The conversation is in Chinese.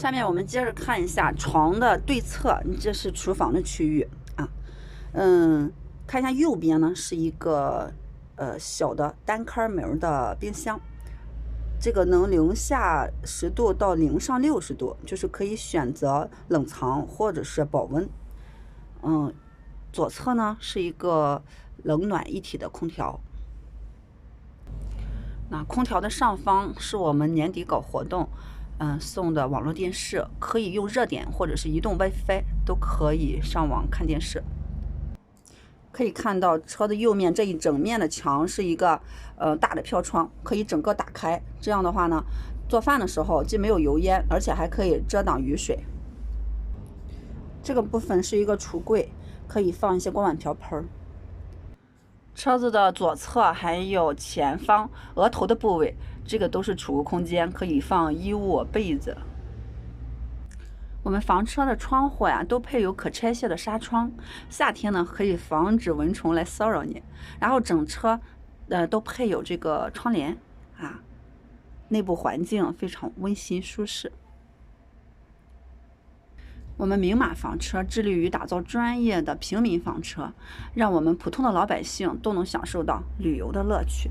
下面我们接着看一下床的对侧，这是厨房的区域啊。看一下右边呢是一个小的单开门的冰箱，这个能零下10度到0上60度，就是可以选择冷藏或者是保温。左侧呢是一个冷暖一体的空调。那空调的上方是我们年底搞活动，送的网络电视，可以用热点或者是移动 WiFi 都可以上网看电视。可以看到车的右面这一整面的墙是一个大的飘窗，可以整个打开。这样的话呢，做饭的时候既没有油烟，而且还可以遮挡雨水。这个部分是一个橱柜，可以放一些锅碗瓢盆。车子的左侧还有前方额头的部位，这个都是储物空间，可以放衣物、被子。我们房车的窗户呀，都配有可拆卸的纱窗，夏天呢可以防止蚊虫来骚扰你。然后整车都配有这个窗帘啊，内部环境非常温馨舒适。我们明码房车致力于打造专业的平民房车，让我们普通的老百姓都能享受到旅游的乐趣。